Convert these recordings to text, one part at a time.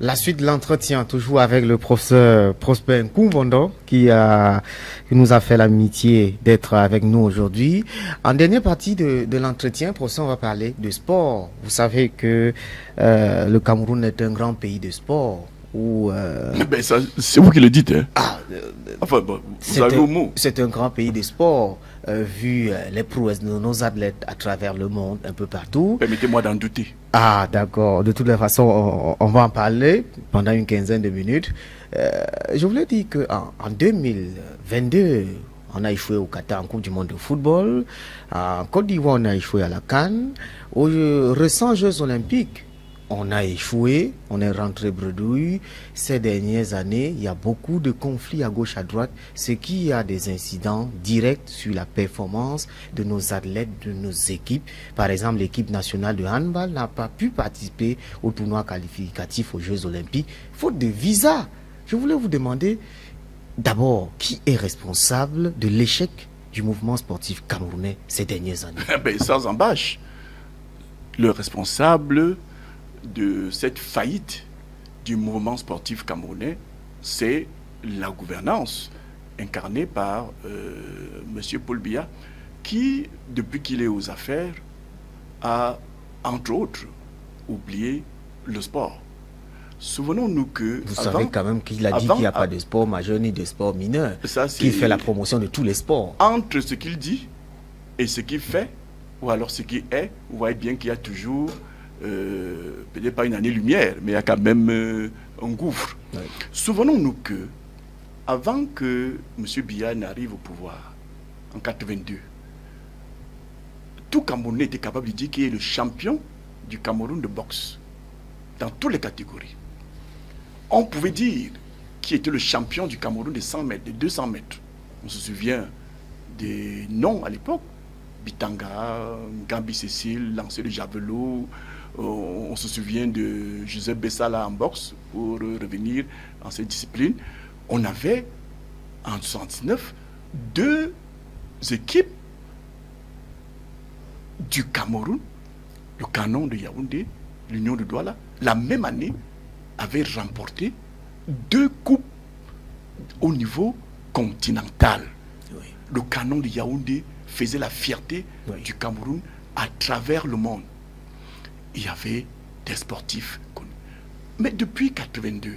La suite de l'entretien, toujours avec le professeur Prosper Nkumbondo, qui nous a fait l'amitié d'être avec nous aujourd'hui. En dernière partie de l'entretien, professeur, on va parler de sport. Vous savez que le Cameroun est un grand pays de sport. Ben ça, c'est vous qui le dites. Hein. Enfin, bon, vous avez au mot. C'est un grand pays de sport, vu les prouesses de nos athlètes à travers le monde, un peu partout. Permettez-moi d'en douter. Ah, d'accord. De toutes les façons, on va en parler pendant une quinzaine de minutes. Je voulais dire qu'en 2022, on a échoué au Qatar en Coupe du Monde de football. En Côte d'Ivoire, on a échoué à la CAN. Aux récents Jeux Olympiques, on a échoué, on est rentré bredouille. Ces dernières années, il y a beaucoup de conflits à gauche, à droite, ce qui a des incidents directs sur la performance de nos athlètes, de nos équipes. Par exemple, l'équipe nationale de handball n'a pas pu participer au tournoi qualificatif aux Jeux Olympiques, faute de visa. Je voulais vous demander, d'abord, qui est responsable de l'échec du mouvement sportif camerounais ces dernières années? Ben, sans embâche, le responsable de cette faillite du mouvement sportif camerounais, c'est la gouvernance incarnée par M. Paul Biya, qui, depuis qu'il est aux affaires, a, entre autres, oublié le sport. Souvenons-nous que... Vous savez quand même qu'il a dit qu'il n'y a pas de sport majeur ni de sport mineur, qu'il fait la promotion de tous les sports. Entre ce qu'il dit et ce qu'il fait, ou alors ce qui est, vous voyez bien qu'il y a toujours... peut-être pas une année-lumière, mais il y a quand même un gouffre. Oui. Souvenons-nous que, avant que M. Biya n'arrive au pouvoir, en 82, tout Camerounais était capable de dire qu'il est le champion du Cameroun de boxe, dans toutes les catégories. On pouvait dire qu'il était le champion du Cameroun de 100 mètres, de 200 mètres. On se souvient des noms à l'époque. Bitanga, Gambi Cécile, lancer le javelot. On se souvient de Joseph Bessala en boxe, pour revenir en cette discipline. On avait, en 1979, 2 équipes du Cameroun, le Canon de Yaoundé, l'Union de Douala, la même année, avait remporté 2 coupes au niveau continental. Oui. Le Canon de Yaoundé faisait la fierté du Cameroun à travers le monde. Il y avait des sportifs connus. Mais depuis 82,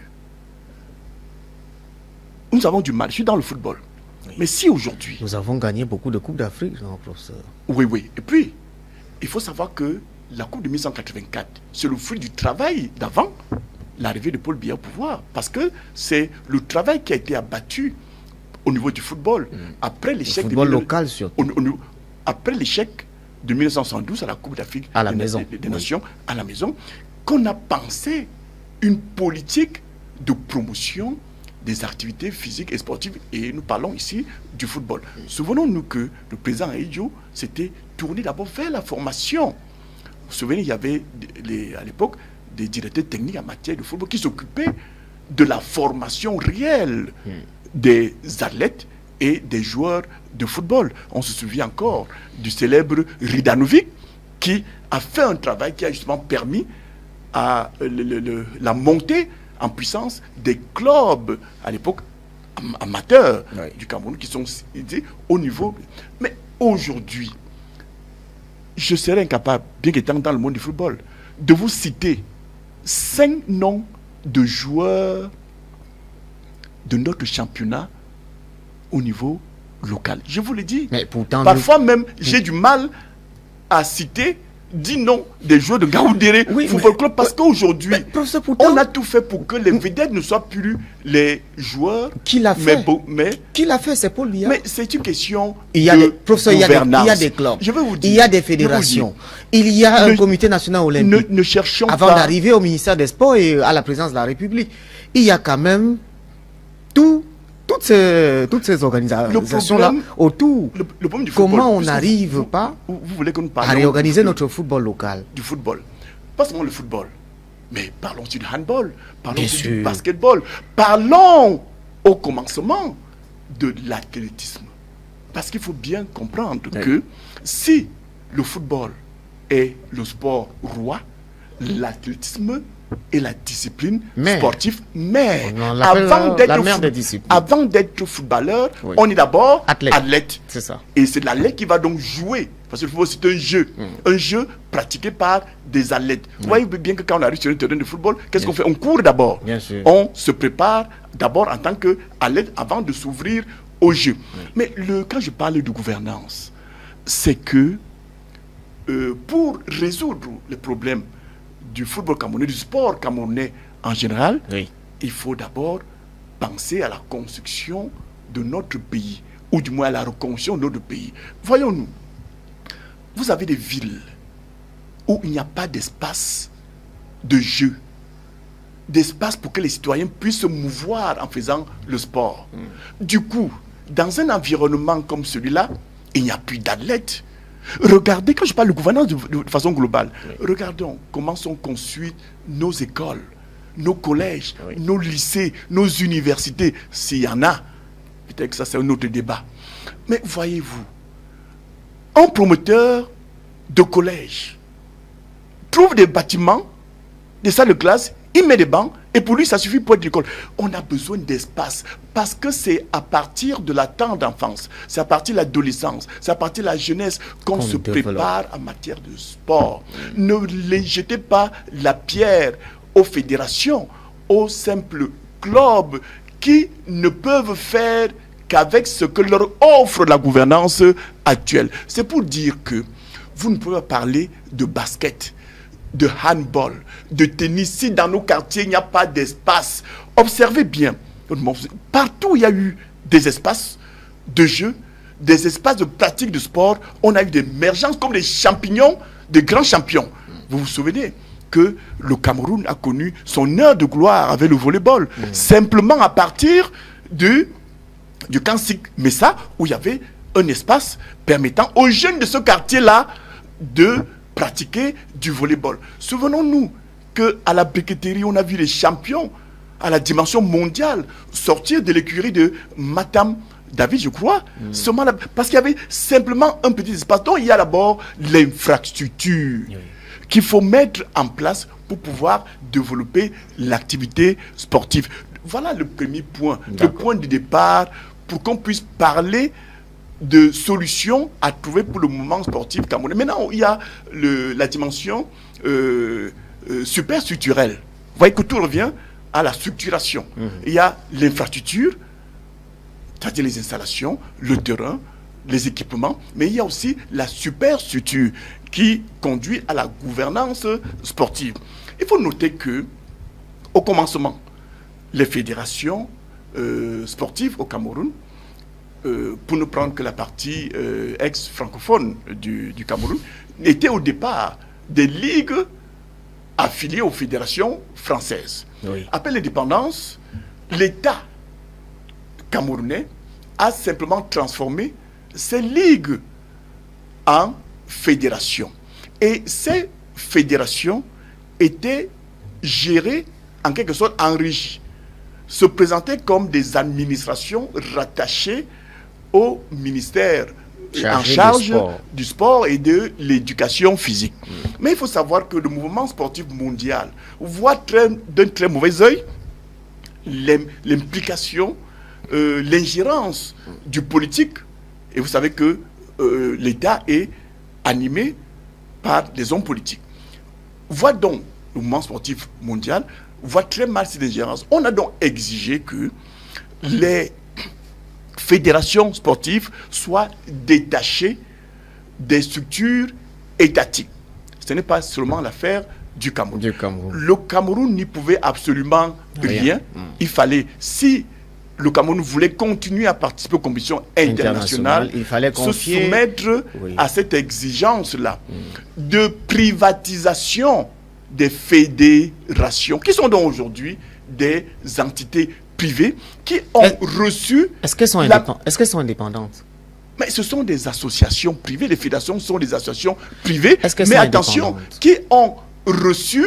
nous avons du mal. Je suis dans le football. Oui. Mais si aujourd'hui... Nous avons gagné beaucoup de Coupes d'Afrique, professeur. Oui, oui. Et puis, il faut savoir que la Coupe de 1984, c'est le fruit du travail d'avant l'arrivée de Paul Biya au pouvoir. Parce que c'est le travail qui a été abattu au niveau du football. Après l'échec du football local, surtout. Après l'échec de 1972 à la Coupe d'Afrique à la maison des Nations, à la maison, qu'on a pensé une politique de promotion des activités physiques et sportives. Et nous parlons ici du football. Souvenons-nous que le président Aïdjo s'était tourné d'abord vers la formation. Vous vous souvenez, il y avait à l'époque des directeurs techniques en matière de football qui s'occupaient de la formation réelle des athlètes et des joueurs de football. On se souvient encore du célèbre Ridanovic qui a fait un travail qui a justement permis à la montée en puissance des clubs à l'époque amateurs du Cameroun qui sont au niveau. Mais aujourd'hui, je serais incapable, bien qu'étant dans le monde du football, de vous citer 5 noms de joueurs de notre championnat au niveau local. Je vous le dis. Mais pourtant, parfois même, j'ai du mal à citer 10 noms des joueurs de Gaoundéré Football Club parce qu'aujourd'hui, on a tout fait pour que les vedettes ne soient plus les joueurs. Qui l'a fait? Qui l'a fait? C'est Paul Biya. Mais c'est une question de gouvernance. Il y a des clubs. Je vais vous dire, il y a des fédérations. Il y a un comité national olympique. Ne cherchons pas. Avant d'arriver au ministère des Sports et à la présidence de la République, il y a quand même toutes ces organisations-là autour. Le problème du football, comment on n'arrive pas vous voulez que nous parlions à réorganiser notre football local? Du football. Pas seulement le football, mais parlons aussi du handball, parlons aussi du basketball, parlons au commencement de l'athlétisme. Parce qu'il faut bien comprendre que si le football est le sport roi, l'athlétisme et la discipline Mais, sportive. Mais on l'appelle la mère des disciplines. Avant d'être footballeur, Oui. on est d'abord Athlète. athlète. C'est ça. Et c'est l'athlète qui va donc jouer. Parce que le football, c'est un jeu. Un jeu pratiqué par des athlètes. Vous voyez bien que quand on arrive sur le terrain de football, qu'est-ce qu'on fait? On court d'abord. Bien sûr. On se prépare d'abord en tant qu'athlète avant de s'ouvrir au jeu. Mais quand je parle de gouvernance, c'est que pour résoudre les problèmes du football camerounais, du sport camerounais en général, Oui. il faut d'abord penser à la construction de notre pays, ou du moins à la reconstruction de notre pays. Voyons-nous, vous avez des villes où il n'y a pas d'espace de jeu, d'espace pour que les citoyens puissent se mouvoir en faisant le sport. Du coup, dans un environnement comme celui-là, il n'y a plus d'athlètes. Regardez, quand je parle de gouvernance de façon globale, regardons comment sont construites nos écoles, nos collèges, nos lycées, nos universités, s'il y en a. Peut-être que ça, c'est un autre débat. Mais voyez-vous, un promoteur de collège trouve des bâtiments, des salles de classe, il met des bancs, et pour lui, ça suffit pour être l'école. On a besoin d'espace, parce que c'est à partir de la tendre d'enfance, c'est à partir de l'adolescence, c'est à partir de la jeunesse qu'on se prépare en matière de sport. Ne les jetez pas la pierre aux fédérations, aux simples clubs qui ne peuvent faire qu'avec ce que leur offre la gouvernance actuelle. C'est pour dire que vous ne pouvez pas parler de basket, de handball, de tennis, si dans nos quartiers il n'y a pas d'espace. Observez bien, partout il y a eu des espaces de jeu, des espaces de pratique de sport, on a eu des émergences comme des champignons, des grands champions. Vous vous souvenez que le Cameroun a connu son heure de gloire avec le volleyball, simplement à partir du Kansik Messa, où il y avait un espace permettant aux jeunes de ce quartier-là de pratiquer du volleyball. Souvenons-nous qu'à la briqueterie, on a vu les champions à la dimension mondiale sortir de l'écurie de Matam David, je crois, seulement là, parce qu'il y avait simplement un petit espace. Donc il y a d'abord l'infrastructure qu'il faut mettre en place pour pouvoir développer l'activité sportive. Voilà le premier point, le point de départ pour qu'on puisse parler de solutions à trouver pour le mouvement sportif camerounais. Maintenant, il y a la dimension superstructurelle. Vous voyez que tout revient à la structuration. Il y a l'infrastructure, c'est-à-dire les installations, le terrain, les équipements, mais il y a aussi la superstructure qui conduit à la gouvernance sportive. Il faut noter que, au commencement, les fédérations sportives au Cameroun, pour ne prendre que la partie ex-francophone du Cameroun, étaient au départ des ligues affiliées aux fédérations françaises. Après l'indépendance, l'État camerounais a simplement transformé ces ligues en fédérations. Et ces fédérations étaient gérées, en quelque sorte enrichies, se présentaient comme des administrations rattachées au ministère en charge du sport et de l'éducation physique. Mais il faut savoir que le mouvement sportif mondial voit d'un très mauvais œil l'implication, l'ingérence du politique. Et vous savez que l'État est animé par des hommes politiques. Voit donc le mouvement sportif mondial voit très mal cette ingérence. On a donc exigé que les fédérations sportives soient détachées des structures étatiques. Ce n'est pas seulement l'affaire du Cameroun. Le Cameroun n'y pouvait absolument rien. Il fallait, si le Cameroun voulait continuer à participer aux compétitions internationales, il fallait se soumettre à cette exigence-là de privatisation des fédérations, qui sont donc aujourd'hui des entités privées qui ont reçu... Est-ce qu'elles sont indépendantes? Mais ce sont des associations privées. Les fédérations sont des associations privées. Mais attention, qui ont reçu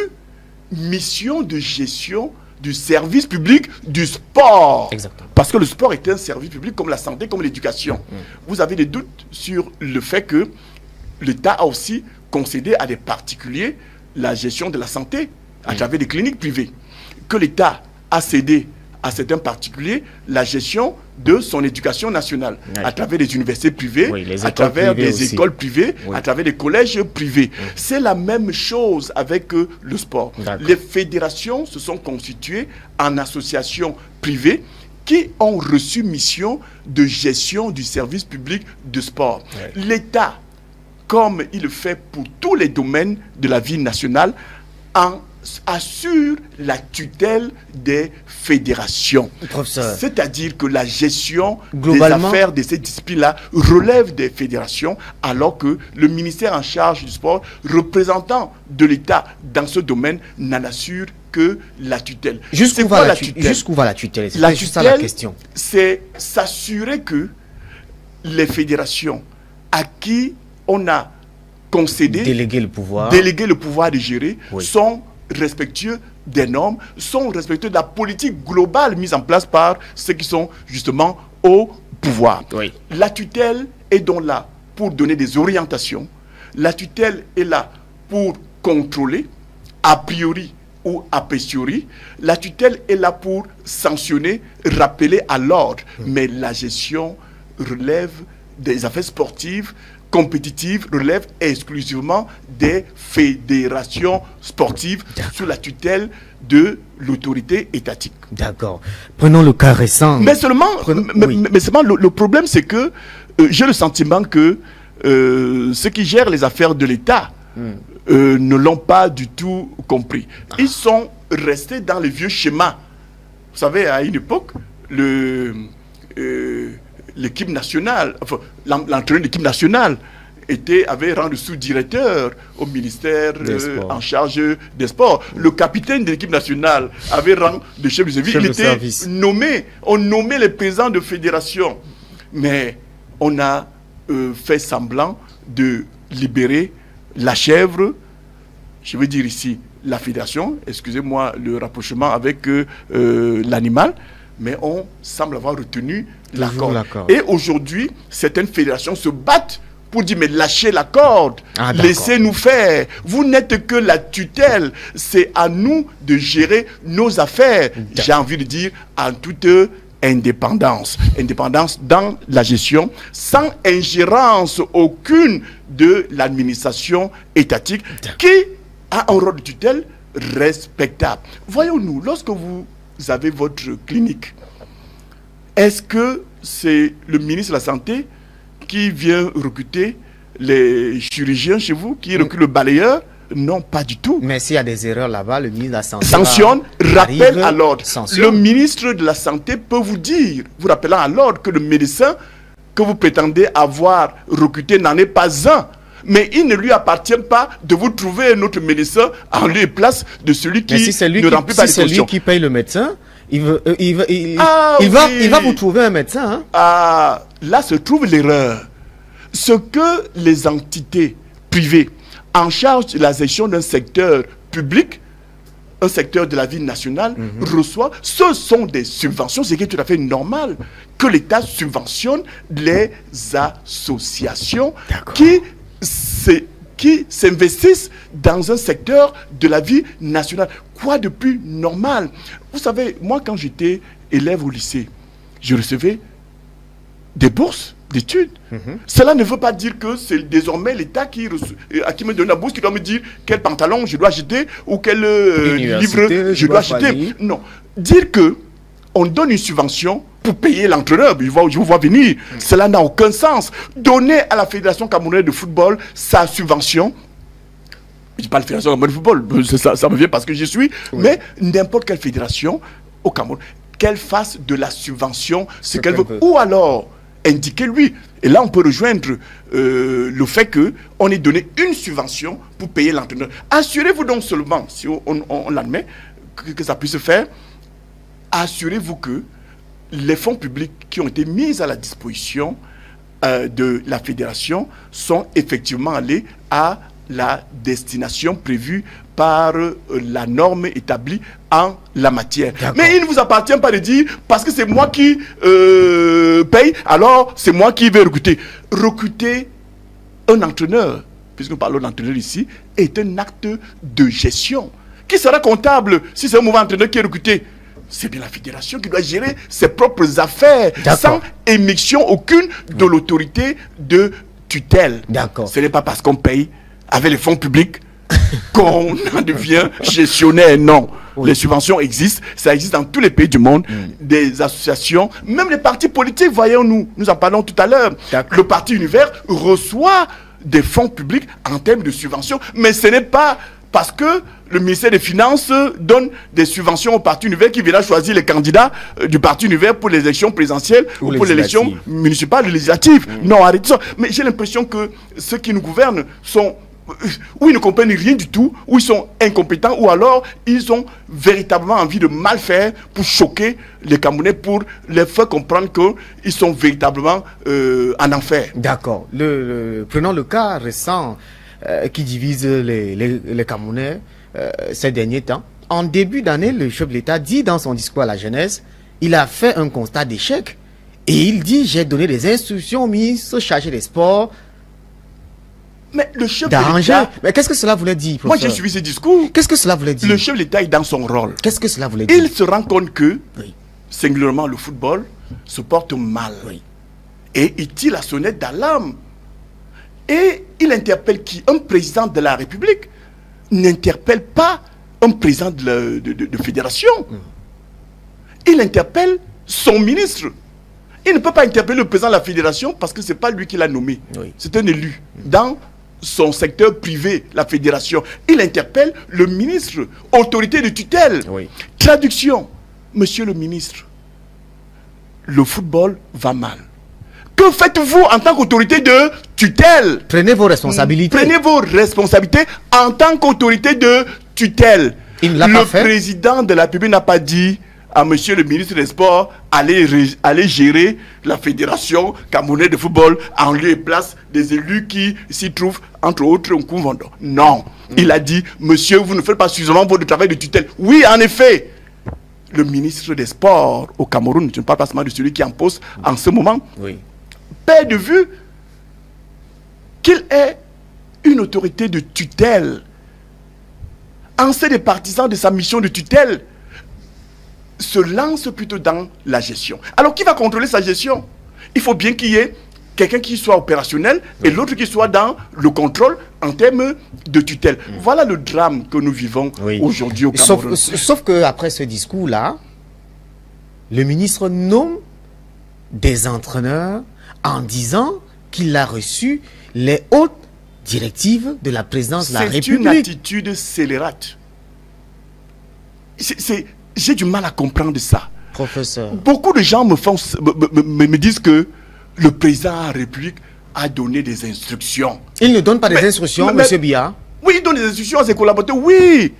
mission de gestion du service public du sport. Exactement. Parce que le sport est un service public comme la santé, comme l'éducation. Vous avez des doutes sur le fait que l'État a aussi concédé à des particuliers la gestion de la santé à travers des cliniques privées, que l'État a cédé à certains particuliers la gestion de son éducation nationale, à travers des universités privées, à travers des écoles privées, à travers des collèges privés. C'est la même chose avec le sport. Les fédérations se sont constituées en associations privées qui ont reçu mission de gestion du service public de sport. L'État, comme il le fait pour tous les domaines de la vie nationale, assure la tutelle des fédérations. C'est-à-dire que la gestion des affaires de ces disciplines-là relève des fédérations, alors que le ministère en charge du sport, représentant de l'État dans ce domaine, n'en assure que la tutelle. Jusqu'où va la tutelle? La tutelle, c'est s'assurer que les fédérations à qui on a concédé, délégué le pouvoir de gérer, sont respectueux des normes, sont respectueux de la politique globale mise en place par ceux qui sont justement au pouvoir. La tutelle est donc là pour donner des orientations. La tutelle est là pour contrôler, a priori ou a posteriori. La tutelle est là pour sanctionner, rappeler à l'ordre. Mais la gestion relève des affaires sportives, compétitive, relève exclusivement des fédérations sportives sous la tutelle de l'autorité étatique. D'accord. Prenons le cas récent. Mais seulement, le problème, c'est que j'ai le sentiment que ceux qui gèrent les affaires de l'État ne l'ont pas du tout compris. Ils sont restés dans les vieux schémas. Vous savez, à une époque, l'équipe nationale, enfin, l'entraîneur de l'équipe nationale avait rang de sous-directeur au ministère en charge des sports. Le capitaine de l'équipe nationale avait rang de chef de service. Il était nommé. On nommait les présidents de fédération. Mais on a fait semblant de libérer la chèvre, je veux dire ici la fédération, excusez-moi le rapprochement avec l'animal, mais on semble avoir retenu l'accord. Et aujourd'hui, certaines fédérations se battent pour dire, mais lâchez la corde, laissez-nous faire. Vous n'êtes que la tutelle, c'est à nous de gérer nos affaires. J'ai envie de dire, en toute indépendance. Indépendance dans la gestion, sans ingérence aucune de l'administration étatique, qui a un rôle de tutelle respectable. Voyons-nous, lorsque vous avez votre clinique, est-ce que c'est le ministre de la Santé qui vient recruter les chirurgiens chez vous, qui recrute le balayeur? Non, pas du tout. Mais s'il y a des erreurs là-bas, le ministre de la Santé sanctionne, rappelle à l'ordre. Le ministre de la Santé peut vous dire, vous rappelant à l'ordre, que le médecin que vous prétendez avoir recruté n'en est pas un. Mais il ne lui appartient pas de vous trouver un autre médecin en lieu et place de celui qui ne remplit pas les conditions. Si c'est lui qui paye le médecin, il va vous trouver un médecin. Hein? Là se trouve l'erreur. Ce que les entités privées en charge de la gestion d'un secteur public, un secteur de la vie nationale, reçoivent, ce sont des subventions, ce qui est tout à fait normal, que l'État subventionne les associations qui s'investissent dans un secteur de la vie nationale. Quoi de plus normal? Vous savez, moi, quand j'étais élève au lycée, je recevais des bourses d'études. Cela ne veut pas dire que c'est désormais l'État à qui me donne la bourse qui doit me dire quel pantalon je dois acheter ou quel livre je dois acheter. Non. Dire que on donne une subvention pour payer l'entraîneur, je vous vois venir, cela n'a aucun sens. Donner à la Fédération camerounaise de football sa subvention, je parle de Fédération camerounaise de football, ça me vient parce que j'y suis, mais n'importe quelle fédération au Cameroun, qu'elle fasse de la subvention ce qu'elle veut, ou alors indiquer lui. Et là, on peut rejoindre le fait qu'on ait donné une subvention pour payer l'entraîneur. Assurez-vous donc seulement, si on l'admet, que ça puisse se faire, assurez-vous que les fonds publics qui ont été mis à la disposition de la fédération sont effectivement allés à la destination prévue par la norme établie en la matière. Mais il ne vous appartient pas de dire, parce que c'est moi qui paye, alors c'est moi qui vais recruter. Recruter un entraîneur, puisque nous parlons d'entraîneur ici, est un acte de gestion Qui sera comptable si c'est un mauvais entraîneur qui est recruté? C'est bien la fédération qui doit gérer ses propres affaires sans émission aucune de l'autorité de tutelle. D'accord. Ce n'est pas parce qu'on paye avec les fonds publics qu'on en devient gestionnaire. Non. Oui. Les subventions existent, ça existe dans tous les pays du monde, des associations, même les partis politiques, voyons-nous, nous en parlons tout à l'heure. Le Parti Univers reçoit des fonds publics en termes de subventions, mais ce n'est pas parce que le ministère des Finances donne des subventions au Parti Univers qui viendra choisir les candidats du Parti Univers pour les élections présidentielles ou pour l'élection municipale ou législative. Non, arrêtez ça. Mais j'ai l'impression que ceux qui nous gouvernent sont... ou ils ne comprennent rien du tout, ou ils sont incompétents, ou alors ils ont véritablement envie de mal faire pour choquer les Camerounais, pour les faire comprendre qu'ils sont véritablement en enfer. D'accord. Prenons le cas récent qui divise les Camerounais ces derniers temps. En début d'année, le chef de l'État dit dans son discours à la jeunesse, il a fait un constat d'échec et il dit, j'ai donné des instructions au ministre chargé des sports. Mais le chef de l'État... Mais qu'est-ce que cela voulait dire, professeur? Moi, j'ai suivi ce discours. Qu'est-ce que cela voulait dire? Le chef de l'État est dans son rôle. Qu'est-ce que cela voulait dire? Il se rend compte que, singulièrement, le football se porte mal. Et il tire la sonnette d'alarme. Et il interpelle qui? Un président de la République n'interpelle pas un président de fédération. Il interpelle son ministre. Il ne peut pas interpeller le président de la fédération parce que ce n'est pas lui qui l'a nommé. C'est un élu. Dans son secteur privé, la fédération, il interpelle le ministre, autorité de tutelle. Traduction. Monsieur le ministre, le football va mal. Que faites-vous en tant qu'autorité de tutelle? Prenez vos responsabilités. Prenez vos responsabilités en tant qu'autorité de tutelle. Il ne l'a pas fait. Le président de la République n'a pas dit à monsieur le ministre des Sports aller gérer la fédération camerounaise de football en lieu et place des élus qui s'y trouvent, entre autres, un Koumvondo. Non. Il a dit, monsieur, vous ne faites pas suffisamment votre travail de tutelle. Oui, en effet. Le ministre des Sports au Cameroun, je ne parle pas seulement de celui qui est en poste en ce moment, perd de vue qu'il est une autorité de tutelle. Ancien des partisans de sa mission de tutelle se lance plutôt dans la gestion. Alors, qui va contrôler sa gestion? Il faut bien qu'il y ait quelqu'un qui soit opérationnel et l'autre qui soit dans le contrôle en termes de tutelle. Voilà le drame que nous vivons aujourd'hui au Cameroun. Sauf qu'après ce discours-là, le ministre nomme des entraîneurs en disant qu'il a reçu les hautes directives de la présidence de la République. C'est une attitude scélérate. J'ai du mal à comprendre ça. Professeur. Beaucoup de gens me disent que le président de la République a donné des instructions. Il ne donne pas des instructions, M. Biya? Oui, il donne des instructions à ses collaborateurs, oui.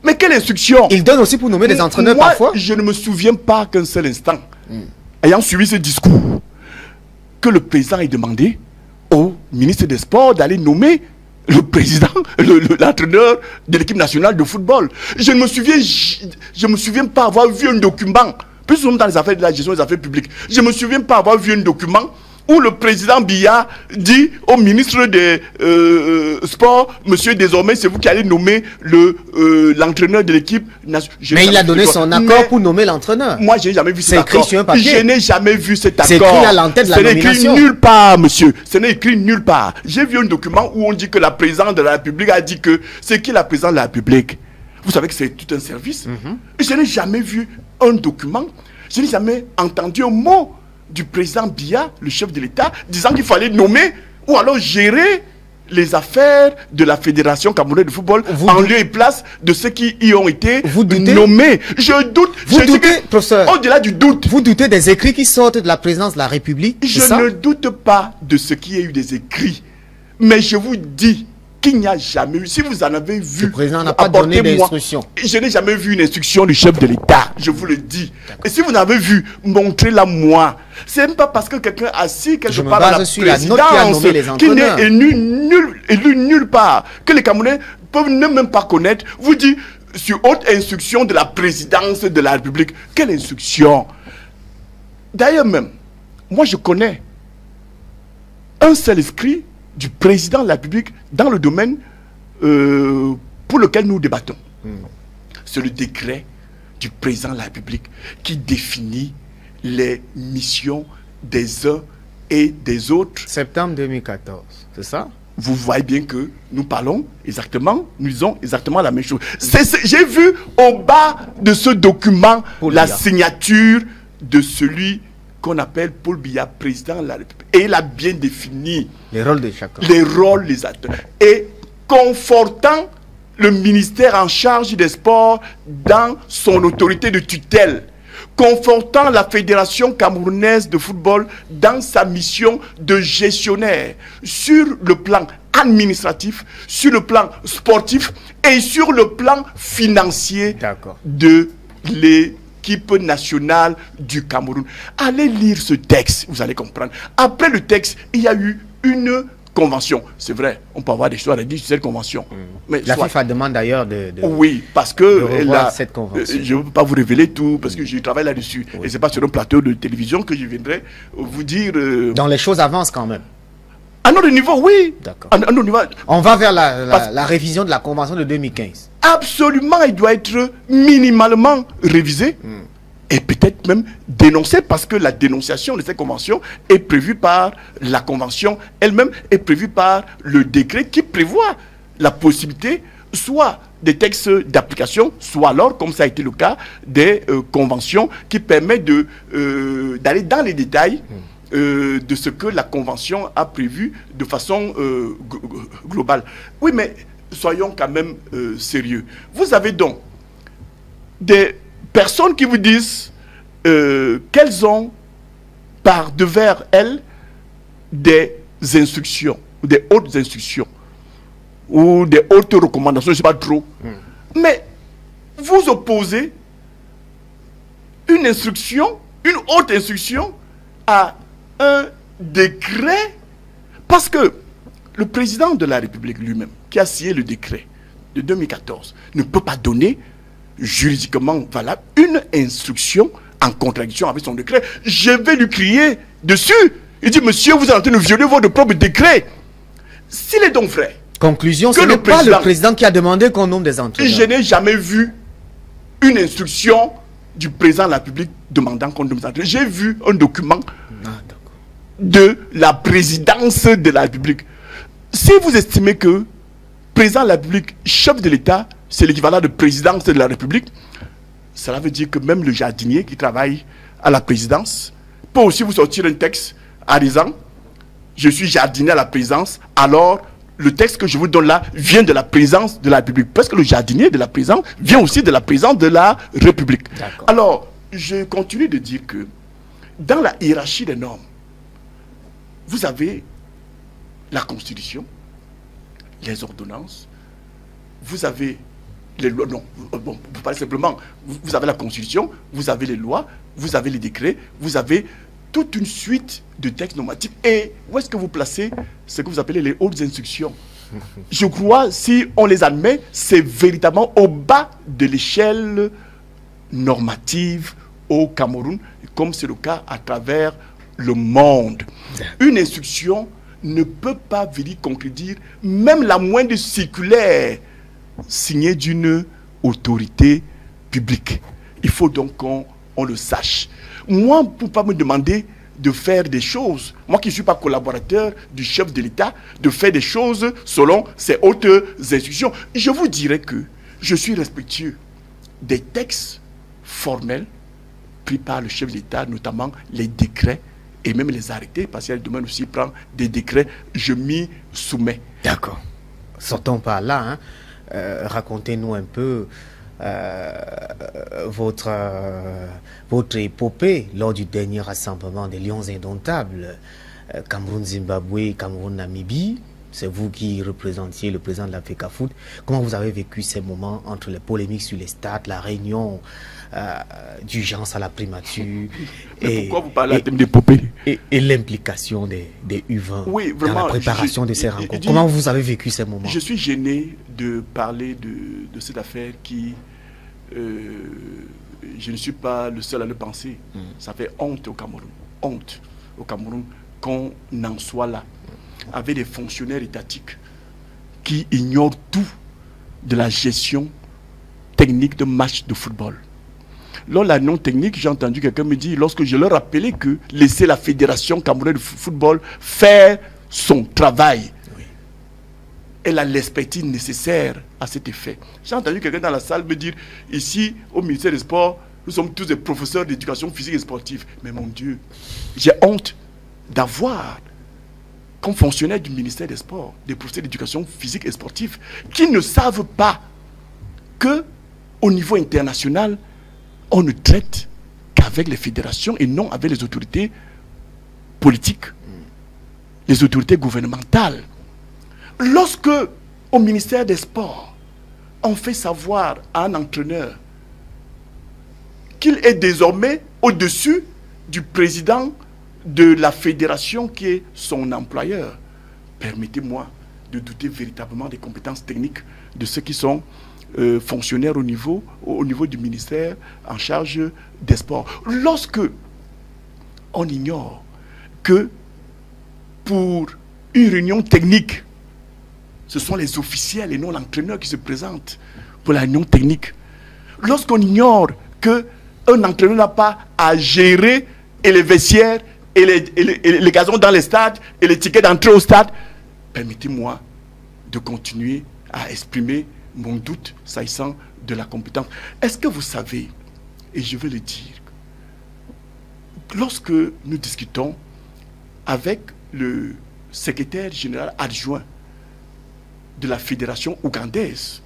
Mais quelle instruction? Il donne aussi pour nommer des entraîneurs parfois? Je ne me souviens pas qu'un seul instant, ayant suivi ce discours, que le président ait demandé au ministre des Sports d'aller nommer le président, l'entraîneur de l'équipe nationale de football. Je ne me souviens pas avoir vu un document, plus souvent dans les affaires de la gestion des affaires publiques, je ne me souviens pas avoir vu un document où le président Biya dit au ministre des Sports, monsieur, désormais, c'est vous qui allez nommer l'entraîneur de l'équipe nationale. Mais il a donné son accord pour nommer l'entraîneur. Moi, je n'ai jamais vu cet accord. C'est écrit sur un papier. Je n'ai jamais vu cet accord. C'est écrit à l'entête de la nomination. Ce n'est écrit nulle part, monsieur. Ce n'est écrit nulle part. J'ai vu un document où on dit que la présidente de la République a dit que c'est qui la présidente de la République? Vous savez que c'est tout un service. Je n'ai jamais vu un document. Je n'ai jamais entendu un mot du président Biya, le chef de l'État, disant qu'il fallait nommer ou alors gérer les affaires de la Fédération camerounaise de football en lieu et place de ceux qui y ont été nommés. Je doute. Vous doutez, professeur? Au-delà du doute. Vous doutez des écrits qui sortent de la présidence de la République? Je ne doute pas de ce qu'il y a eu des écrits. Mais je vous dis qu'il n'y a jamais eu. Si vous en avez vu, le président n'a pas donné d'instruction. Je n'ai jamais vu une instruction du chef de l'État. Je vous le dis. Et si vous en avez vu, montrez-la moi. C'est même pas parce que quelqu'un assis quelque part dans la présidence qui n'est élu nulle part, que les Camerounais peuvent ne même pas connaître, vous dit sur haute instruction de la présidence de la République. Quelle instruction? D'ailleurs même, moi je connais un seul écrit du président de la République dans le domaine pour lequel nous débattons. c'est le décret du président de la République qui définit les missions des uns et des autres. Septembre 2014, c'est ça? Vous voyez bien que nous parlons exactement, nous disons exactement la même chose. J'ai vu au bas de ce document la signature de celui qu'on appelle Paul Biya, président de la République. Et il a bien défini les rôles de chacun. Les rôles des acteurs. Et confortant le ministère en charge des sports dans son autorité de tutelle, confortant la Fédération camerounaise de football dans sa mission de gestionnaire sur le plan administratif, sur le plan sportif et sur le plan financier de l'équipe nationale du Cameroun. Allez lire ce texte, vous allez comprendre. Après le texte, il y a eu une convention. C'est vrai, on peut avoir des choses à dire sur cette convention. Mais la FIFA demande d'ailleurs de oui, parce que cette convention. Je ne peux pas vous révéler tout, parce que je travaille là-dessus. Et ce n'est pas sur un plateau de télévision que je viendrai vous dire... Donc les choses avancent quand même. À notre niveau, oui. D'accord. Niveau... On va vers la révision de la convention de 2015. Absolument, il doit être minimalement révisé. Et peut-être même dénoncé, parce que la dénonciation de cette convention est prévue par la convention elle-même, est prévue par le décret qui prévoit la possibilité soit des textes d'application, soit alors, comme ça a été le cas, des conventions qui permettent d'aller dans les détails de ce que la convention a prévu de façon globale. Oui, mais soyons quand même sérieux. Vous avez donc des personnes qui vous disent qu'elles ont par devers elles des instructions, des hautes instructions ou des hautes recommandations, je ne sais pas trop. Mais vous opposez une instruction, une haute instruction à un décret, parce que le président de la République lui-même, qui a signé le décret de 2014, ne peut pas donner juridiquement valable une instruction en contradiction avec son décret. Je vais lui crier dessus. Il dit, monsieur, vous êtes en train de violer votre propre décret. S'il est donc vrai. Conclusion, ce n'est pas le président qui a demandé qu'on nomme des entraîneurs. Je n'ai jamais vu une instruction du président de la République demandant qu'on nomme des entraîneurs. J'ai vu un document de la présidence de la République. Si vous estimez que président de la République, chef de l'État, c'est l'équivalent de présidence de la République, cela veut dire que même le jardinier qui travaille à la présidence peut aussi vous sortir un texte en disant « Je suis jardinier à la présidence, alors le texte que je vous donne là vient de la présidence de la République. » Parce que le jardinier de la présidence vient aussi de la présidence de la République. Alors, je continue de dire que dans la hiérarchie des normes, vous avez la Constitution, les ordonnances, vous avez les lois, non, bon, vous parlez simplement, vous avez la Constitution, vous avez les lois, vous avez les décrets, vous avez toute une suite de textes normatifs. Et où est-ce que vous placez ce que vous appelez les hautes instructions? Je crois, si on les admet, c'est véritablement au bas de l'échelle normative au Cameroun, comme c'est le cas à travers le monde. Une instruction ne peut pas venir contredire même la moindre circulaire signée d'une autorité publique. Il faut donc qu'on le sache. Moi, pour ne pas me demander de faire des choses, moi qui ne suis pas collaborateur du chef de l'État, de faire des choses selon ses hautes instructions, je vous dirais que je suis respectueux des textes formels pris par le chef de l'État, notamment les décrets et même les arrêtés, parce qu'il demande aussi prendre des décrets, je m'y soumets. D'accord. Sortons par là, hein. Racontez-nous un peu votre épopée lors du dernier rassemblement des Lions Indomptables, Cameroun-Zimbabwe, Cameroun-Namibie. C'est vous qui représentiez le président de la FECAFOOT. Comment vous avez vécu ces moments entre les polémiques sur les stades, la réunion d'urgence à la primature pourquoi vous parlez d'épopée et l'implication des U20 oui, vraiment, dans la préparation de ces rencontres? Comment vous avez vécu ces moments? Je suis gêné de parler de cette affaire qui... je ne suis pas le seul à le penser. Ça fait honte au Cameroun. Honte au Cameroun qu'on en soit là. Avec des fonctionnaires étatiques qui ignorent tout de la gestion technique de match de football. Lors de la non technique, j'ai entendu quelqu'un me dire, lorsque je leur rappelais que laisser la fédération camerounaise de football faire son travail, elle a l'expertise nécessaire à cet effet. J'ai entendu quelqu'un dans la salle me dire, ici, au ministère des Sports, nous sommes tous des professeurs d'éducation physique et sportive. Mais mon Dieu, j'ai honte d'avoir, comme fonctionnaire du ministère des Sports, des professeurs d'éducation physique et sportive qui ne savent pas que, au niveau international, on ne traite qu'avec les fédérations et non avec les autorités politiques, les autorités gouvernementales. Lorsque, au ministère des Sports, on fait savoir à un entraîneur qu'il est désormais au-dessus du président de la fédération qui est son employeur, permettez-moi de douter véritablement des compétences techniques de ceux qui sont fonctionnaires au niveau du ministère en charge des sports. Lorsque on ignore que pour une réunion technique, ce sont les officiels et non l'entraîneur qui se présentent pour la réunion technique. Lorsqu'on ignore qu'un entraîneur n'a pas à gérer et les vestiaires et les gazons dans les stades et les tickets d'entrée au stade, permettez-moi de continuer à exprimer mon doute s'agissant de la compétence. Est-ce que vous savez, et je veux le dire, lorsque nous discutons avec le secrétaire général adjoint de la fédération ougandaise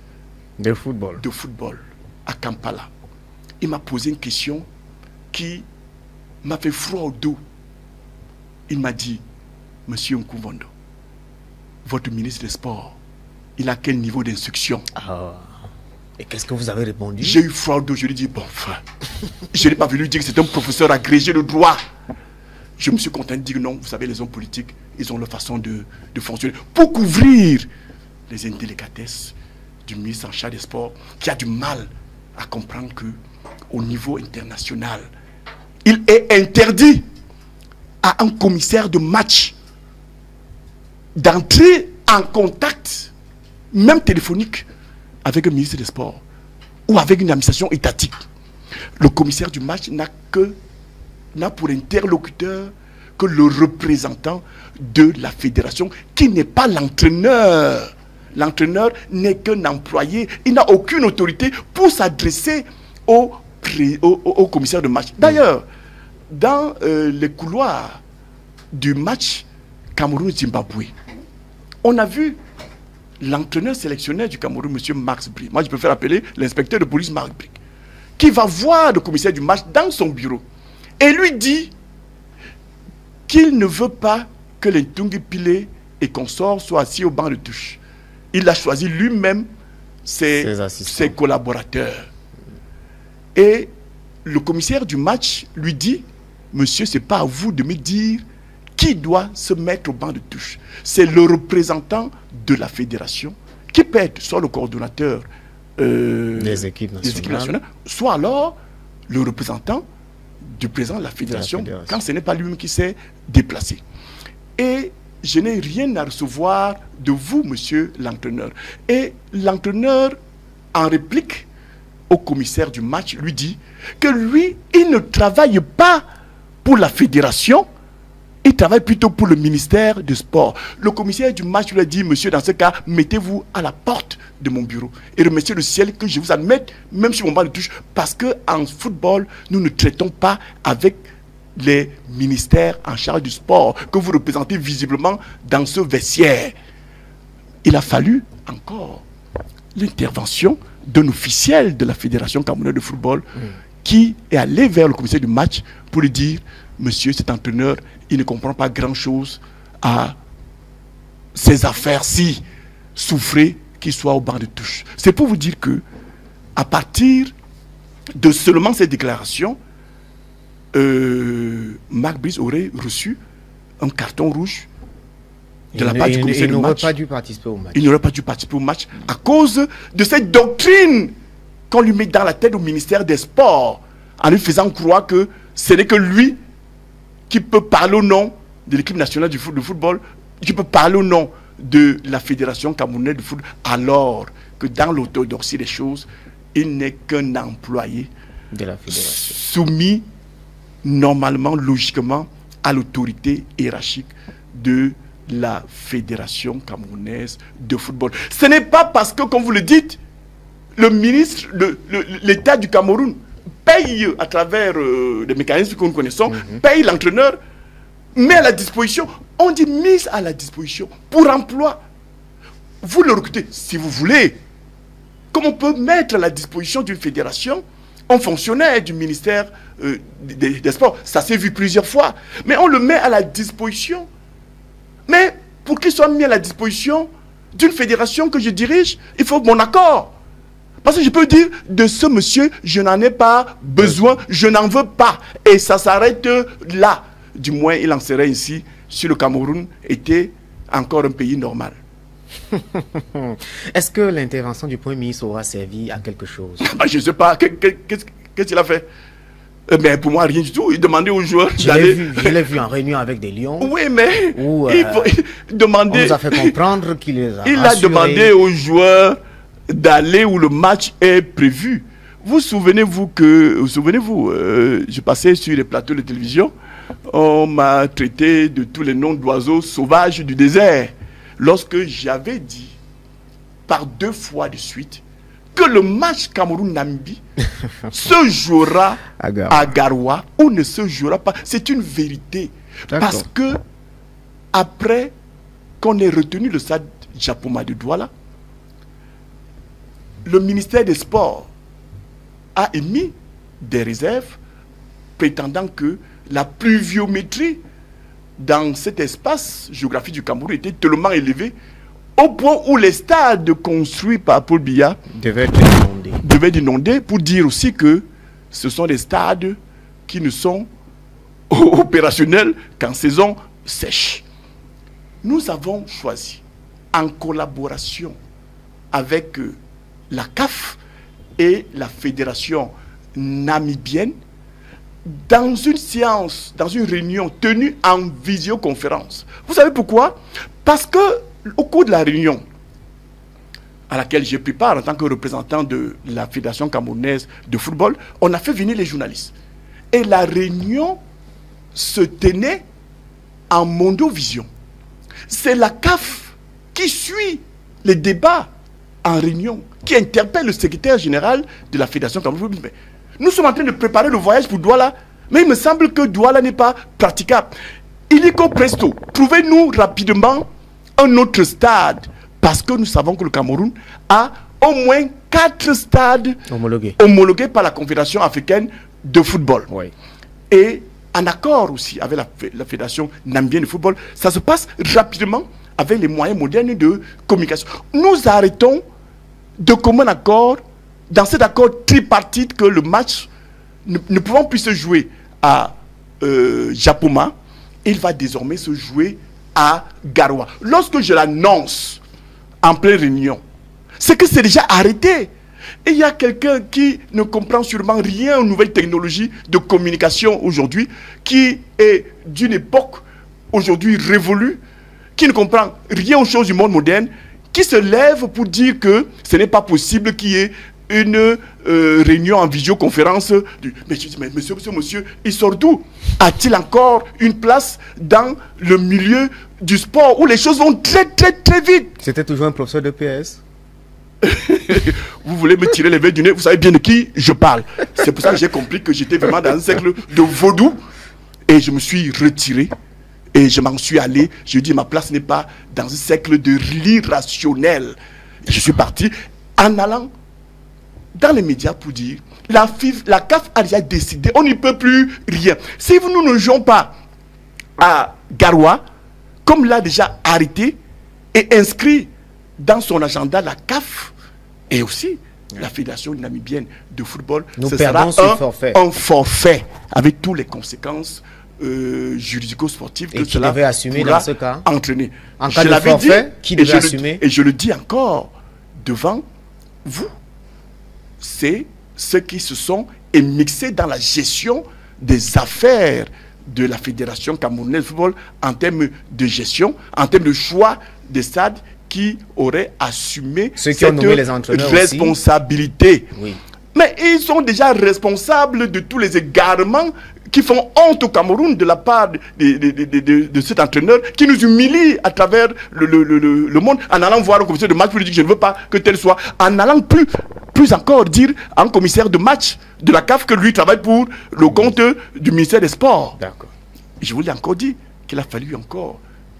de football à Kampala, il m'a posé une question qui m'a fait froid au dos. Il m'a dit, Monsieur Nkuvondo, votre ministre des Sports, il a quel niveau d'instruction? Et qu'est-ce que vous avez répondu? J'ai eu froid au dos, je lui ai dit, bon, enfin, je n'ai pas voulu dire que c'est un professeur agrégé de droit. Je me suis content de dire non, vous savez, les hommes politiques, ils ont leur façon de fonctionner. Pour couvrir les indélicatesses du ministre en charge des Sports, qui a du mal à comprendre que au niveau international, il est interdit à un commissaire de match d'entrer en contact, même téléphonique, avec un ministre des Sports ou avec une administration étatique. Le commissaire du match n'a pour interlocuteur que le représentant de la fédération, qui n'est pas l'entraîneur. L'entraîneur n'est qu'un employé. Il n'a aucune autorité pour s'adresser au commissaire de match. D'ailleurs, dans les couloirs du match Cameroun-Zimbabwe, on a vu l'entraîneur sélectionneur du Cameroun, M. Max Brie, moi je préfère appeler l'inspecteur de police Max Brie, qui va voir le commissaire du match dans son bureau et lui dit qu'il ne veut pas que les Tungi Pile et consorts soient assis au banc de touche. Il a choisi lui-même ses collaborateurs. Et le commissaire du match lui dit, monsieur, ce n'est pas à vous de me dire qui doit se mettre au banc de touche. C'est le représentant de la fédération qui peut être soit le coordonnateur des équipes nationales, soit alors le représentant du président de la fédération, quand ce n'est pas lui-même qui s'est déplacé. Et je n'ai rien à recevoir de vous, monsieur l'entraîneur. Et l'entraîneur, en réplique au commissaire du match, lui dit que lui, il ne travaille pas pour la fédération, il travaille plutôt pour le ministère du Sport. Le commissaire du match lui a dit, monsieur, dans ce cas, mettez-vous à la porte de mon bureau et remerciez le ciel que je vous admette, même sur mon banc de touche, parce qu'en football, nous ne traitons pas avec les ministères en charge du sport que vous représentez visiblement dans ce vestiaire. Il a fallu encore l'intervention d'un officiel de la Fédération camerounaise de football qui est allé vers le commissaire du match pour lui dire, monsieur, cet entraîneur, il ne comprend pas grand-chose à ces affaires-ci. Souffrez qu'il soit au banc de touche. C'est pour vous dire que, à partir de seulement ces déclarations, Marc Brice aurait reçu un carton rouge de la part du commissaire du match. Il n'aurait pas dû participer au match. Il n'aurait pas dû participer au match à cause de cette doctrine qu'on lui met dans la tête au ministère des Sports, en lui faisant croire que ce n'est que lui qui peut parler au nom de l'équipe nationale de football, qui peut parler au nom de la Fédération camerounaise de football, alors que dans l'orthodoxie des choses, il n'est qu'un employé de la fédération, soumis normalement, logiquement, à l'autorité hiérarchique de la Fédération camerounaise de football. Ce n'est pas parce que, comme vous le dites, le ministre, l'État du Cameroun paye à travers les mécanismes que nous connaissons, paye l'entraîneur, met à la disposition, on dit mise à la disposition pour emploi. Vous le recrutez si vous voulez. Comme on peut mettre à la disposition d'une fédération un fonctionnaire du ministère des Sports. Ça s'est vu plusieurs fois. Mais on le met à la disposition. Mais pour qu'il soit mis à la disposition d'une fédération que je dirige, il faut mon accord. Parce que je peux dire, de ce monsieur, je n'en ai pas besoin, je n'en veux pas. Et ça s'arrête là. Du moins, il en serait ici si le Cameroun était encore un pays normal. Est-ce que l'intervention du Premier ministre aura servi à quelque chose? Je ne sais pas. Qu'est-ce qu'il a fait? Mais pour moi, rien du tout. Il demandait aux joueurs d'aller... Je l'ai vu en réunion avec des lions. Oui, mais il faut demander... On nous a fait comprendre qu'il les a Il a demandé aux joueurs d'aller où le match est prévu. Souvenez-vous, je passais sur les plateaux de télévision, on m'a traité de tous les noms d'oiseaux sauvages du désert. Lorsque j'avais dit, par 2 fois de suite, que le match Cameroun-Namibie se jouera à Garoua ou ne se jouera pas. C'est une vérité. Parce que, après qu'on ait retenu le stade Japoma de Douala, le ministère des Sports a émis des réserves prétendant que la pluviométrie dans cet espace géographique du Cameroun était tellement élevée au point où les stades construits par Paul Biya devaient être inondés, pour dire aussi que ce sont des stades qui ne sont opérationnels qu'en saison sèche. Nous avons choisi, en collaboration avec la CAF et la Fédération namibienne, dans une séance, dans une réunion tenue en visioconférence. Vous savez pourquoi? Parce que au cours de la réunion à laquelle j'ai pris part en tant que représentant de la Fédération camerounaise de football, on a fait venir les journalistes. Et la réunion se tenait en mondovision. C'est la CAF qui suit les débats en réunion, qui interpelle le secrétaire général de la Fédération camerounaise. Nous sommes en train de préparer le voyage pour Douala, mais il me semble que Douala n'est pas praticable. Illico presto, trouvez-nous rapidement un autre stade, parce que nous savons que le Cameroun a au moins 4 stades homologués par la Confédération africaine de football. Oui. Et en accord aussi avec la Fédération namibienne de football, ça se passe rapidement avec les moyens modernes de communication. Nous arrêtons de commun accord, dans cet accord tripartite, que le match ne pouvant plus se jouer à Japoma, il va désormais se jouer à Garoua. Lorsque je l'annonce en pleine réunion, c'est que c'est déjà arrêté. Et il y a quelqu'un qui ne comprend sûrement rien aux nouvelles technologies de communication aujourd'hui, qui est d'une époque aujourd'hui révolue, qui ne comprend rien aux choses du monde moderne, qui se lève pour dire que ce n'est pas possible qu'il y ait une réunion en visioconférence. Mais je dis, mais monsieur, il sort d'où? A-t-il encore une place dans le milieu du sport où les choses vont très vite? C'était toujours un professeur de PS. Vous voulez me tirer les verres du nez, vous savez bien de qui je parle. C'est pour ça que j'ai compris que j'étais vraiment dans un cercle de vaudou. Et je me suis retiré. Et je m'en suis allé. Je dis, ma place n'est pas dans un cercle de l'irrationnel. Je suis parti en allant dans les médias pour dire, la CAF a déjà décidé, on n'y peut plus rien. Si nous ne jouons pas à Garoua, comme l'a déjà arrêté et inscrit dans son agenda la CAF et aussi la Fédération namibienne de football, ce sera un forfait avec toutes les conséquences juridico-sportives que cela devait assumer dans ce cas entraîner. En cas de forfait, qui devait assumer? Et je le dis encore devant vous, c'est ceux qui se sont émixés dans la gestion des affaires de la Fédération camerounaise de football en termes de gestion, en termes de choix des stades, qui auraient assumé ceux qui ont nommé les entraîneurs responsabilité. Oui. Mais ils sont déjà responsables de tous les égarements qui font honte au Cameroun de la part de cet entraîneur qui nous humilie à travers le monde en allant voir un commissaire de match politique. Je ne veux pas que tel soit. En allant plus encore dire à un commissaire de match de la CAF que lui travaille pour le compte du ministère des Sports. D'accord. Je vous l'ai encore dit qu'il a fallu encore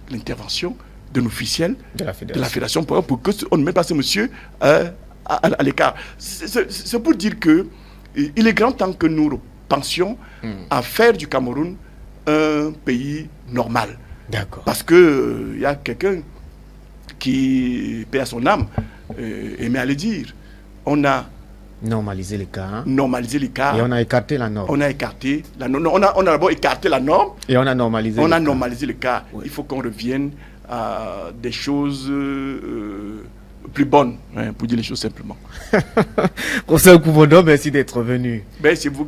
l'intervention d'un officiel de la fédération pour qu'on ne mette pas ce monsieur à l'écart. C'est pour dire que il est grand temps que nous pensions à faire du Cameroun un pays normal. D'accord. Parce que il y a quelqu'un qui paie à son âme, aimait à le dire. On a normalisé les cas. Hein? Normalisé les cas. Et on a écarté la norme. On a écarté la norme. On a d'abord écarté la norme. Et on a normalisé le cas. Oui. Il faut qu'on revienne à des choses plus bonnes, hein, pour dire les choses simplement. Professeur Kouvondo, merci d'être venu. Ben, c'est vous